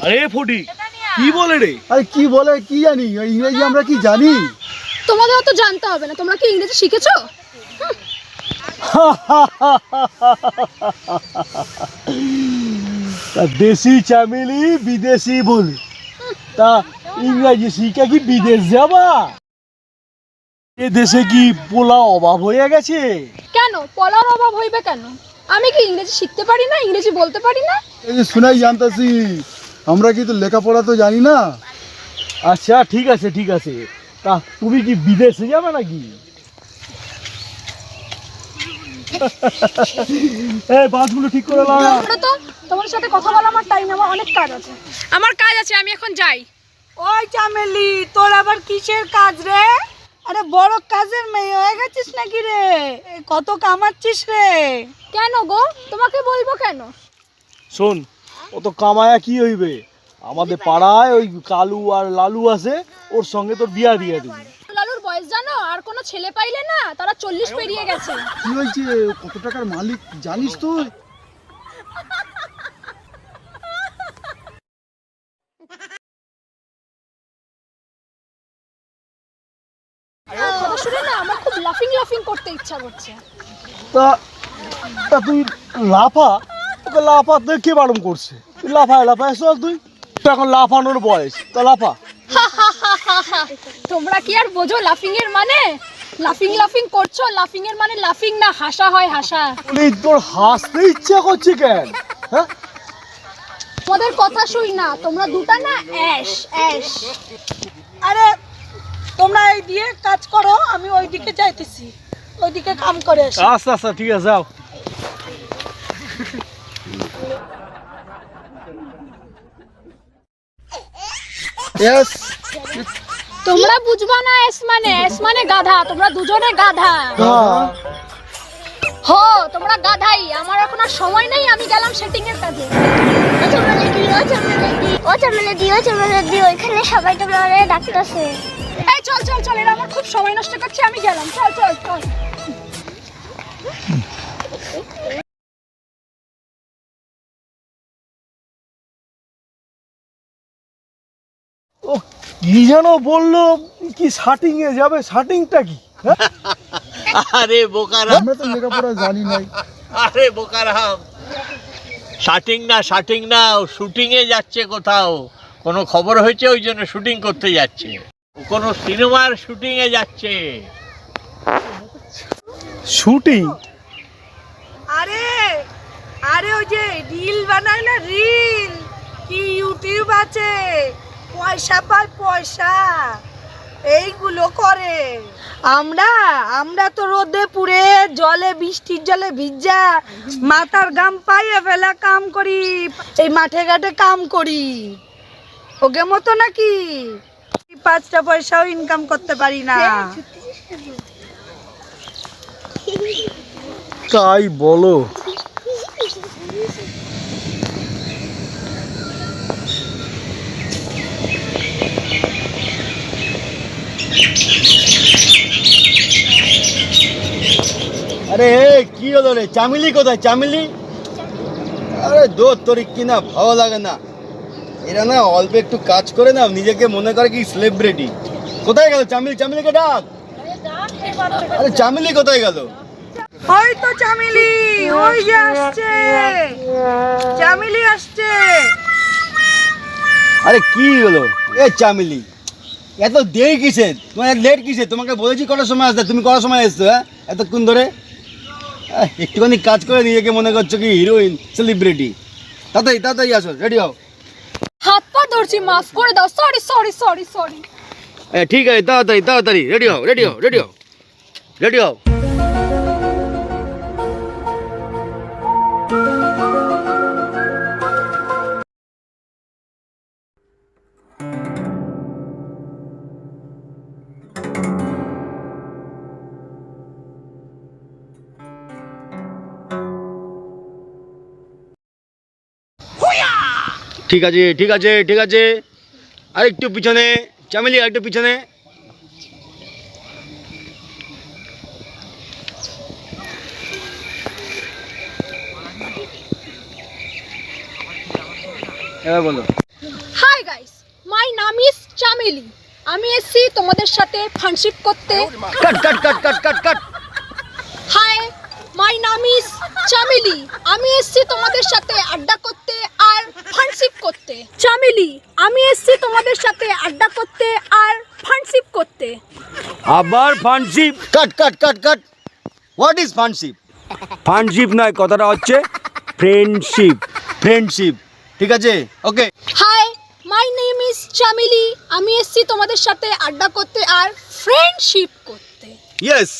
আরে ফটি কি বলে রে? আরে কি বলে কি জানি, ইংরেজি আমরা কি জানি? তোমাদের তো জানতে হবে না, তোমরা কি ইংরেজি শিখেছো? দেশি চামেলি বিদেশি বলি, তা ইংরেজি শিখে কি বিদেশ যাবা? এ দেশে কি পোলা অভাব হয়ে গেছে? কেন পলার অভাব হইবে কেন? আমি কি ইংরেজি শিখতে পারি না, ইংরেজি বলতে পারি না? এই যে শুনাই জানতাছি, আমরা কিন্তু লেখাপড়া তো জানি না। আচ্ছা ঠিক আছে ঠিক আছে, তা তুমি কি বিদেশে যাবে নাকি? এই বাসগুলো ঠিক করে নাও। তো তোমার সাথে কথা বলা আমার টাইম, আমার অনেক কাজ আছে। আমার কাজ আছে, আমি এখন যাই। ওই চামেলি, তোর আবার কিসের কাজ রে? আরে বড় কাজের মেয়ে হয়ে গেছিস নাকি রে? কত কামাচ্ছিস রে? কেন গো, তোমাকে বলবো কেন? শোন, ও তো কামায়া কি হইবে, আমাদের পাড়ায় ওই কালু আর লালু আছে, ওর সঙ্গে তোর বিয়া দিয়ে দিবি। লালুর বয়স জানো? আর কোনো ছেলে পাইলে না, তারা 40 পেরিয়ে গেছে। কি হয়েছে, কত টাকার মালিক জানিস তুই? কথা শুনে না আমার খুব লাফিং লাফিং করতে ইচ্ছা করছে। তা তা তুই লাফা, তোকে লাফাতে কে বারণ করছে? তুই লাফায় লাফায় চল, তুই তো এখন লাফানোর বয়স, তা লাফা। তোমরা কি আর বোঝো লাফিং এর মানে? লাফিং লাফিং করছো, লাফিং এর মানে লাফিং না, হাসা হয় হাসা। তোর হাসতে ইচ্ছা করছে কেন? হ্যাঁ, তোমাদের কথা শুই না, তোমরা দুটা না অ্যাশ অ্যাশ। আরে তোমরা এই দিয়ে কাজ করো, আমি ওইদিকে যাইতেছি, ওইদিকে কাম করে আসি। আচ্ছা আচ্ছা ঠিক আছে, যাও। তোমরা বুঝবা না এস মানে গাধা, তোমরা দুজনে গাধা। হো তোমরা গাধাই, আমার এখন আর সময় নেই, আমি গেলাম সেটিং এর কাজে। ওইখানে সবাই তোমরা ডাকতেছে। এই চল চল চল, এরা আমার খুব সময় নষ্ট করছে, আমি গেলাম, চল চল চল। ও কি যেন বললো, কি শাটিং এ যাবে, শাটিংটা কি? আরে বোকারা, আমরা তো লেখাপড়া জানি নাই। আরে বোকারাম, শাটিং না শুটিং এ যাচ্ছে কোথাও, কোনো খবর হয়েছে ওই জন্য শুটিং করতে যাচ্ছে, কোনো সিনেমার শুটিং এ যাচ্ছে। শুটিং? আরে আরে ওই যে রিল বানায় না, রিল, কি ইউটিউব আছে, পয়সা পায় পয়সা, এইগুলো করে। আমরা আমরা তো রোদে পুড়ে জলে, বৃষ্টির জলে ভিজা, মাথার গাম পাইয়ে ফেলা কাম করি, এই মাঠে ঘাটে কাম করি। ওকে মতো নাকি 5টা পয়সাও ইনকাম করতে পারি না। তাই বলো? আরে কি হলো রে, চামেলি কোথায়? চামেলি? আরে দোর তোর কি না ভালো লাগে না, এরা না অল্প একটু কাজ করে না নিজেকে মনে করে কি সেলিব্রিটি। কোথায় গেল চামেলি? চামেলিকে ডাক। আরে চামেলি কোথায় গেল? ওই তো চামেলি, ওই যে আসছে, চামেলি আসছে। আরে কি হলো এ চামেলি, এত দেরি কিসে, তোমার লেট কিসে? তোমাকে বলেছি কটার সময় আসতে, তুমি কটার সময় এসছো? হ্যাঁ এতক্ষণ ধরে একটুখানি কাজ করে নিজেকে মনে করছো কি হিরোইন, সেলিব্রিটি। তাড়াতাড়ি তাড়াতাড়ি আসো, রেডি হও। হাত পা ধরছি, মাফ করে দাও, সরি সরি সরি সরি। ঠিক আছে, তাড়াতাড়ি তাড়াতাড়ি রেডি হও, রেডি হও, রেডি হও, রেডি হও। ঠিক আছে ঠিক আছে ঠিক আছে, আরেকটু পিছনে চামেলি, আরেকটু পিছনে। এবার বলো। হাই গাইস, মাই নাম ইজ চামেলি। আমি এসেছি তোমাদের সাথে ফ্রেন্ডশিপ করতে। কাট কাট কাট কাট কাট কাট। হাই, মাই নাম ইজ চামেলি। আমি এসেছি তোমাদের সাথে আড্ডা করতে আর ফ্রেন্ডশিপ করতে। চামেলি, আমি এসেছি তোমাদের সাথে আড্ডা করতে আর ফ্রেন্ডশিপ করতে। আবার friendship. Cut cut cut cut. What is friendship? Friendship নয়, কথাটা হচ্ছে ফ্রেন্ডশিপ। ফ্রেন্ডশিপ, ঠিক আছে, ওকে। হাই, মাই নেম ইজ চামেলি। আমি এসেছি তোমাদের সাথে আড্ডা করতে আর ফ্রেন্ডশিপ করতে। ইয়েস।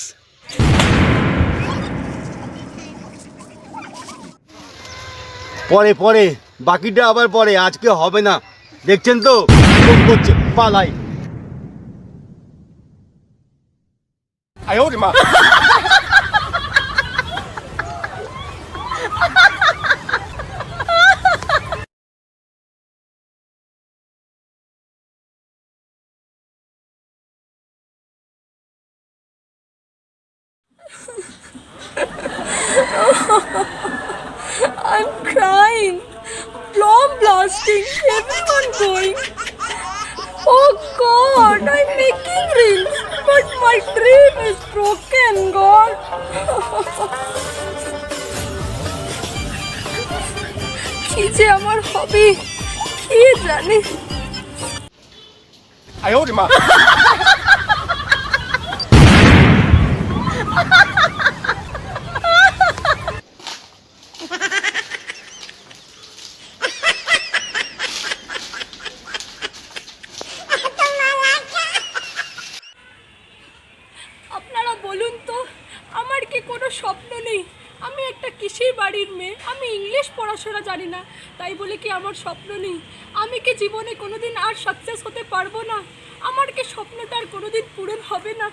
পরে পরে, বাকিটা আবার পরে, আজকে হবে না, দেখছেন তো ফোন করছে, পালাই। I'm crying. Bomb blasting. Everyone going. Oh God, I'm making reels, but my dream is broken, God. কি যে আমার হবে, কি জানি। আপনারা বলুন তো, আমার কি কোনো স্বপ্ন নেই? আমি একটা কৃষির বাড়ির মেয়ে, আমি ইংলিশ পড়াশোনা জানি না, তাই বলে কি আমার স্বপ্ন নেই? আমি কি জীবনে কোনোদিন আর সাকসেস হতে পারবো না? আমার কি স্বপ্নটা আর কোনোদিন পূরণ হবে না?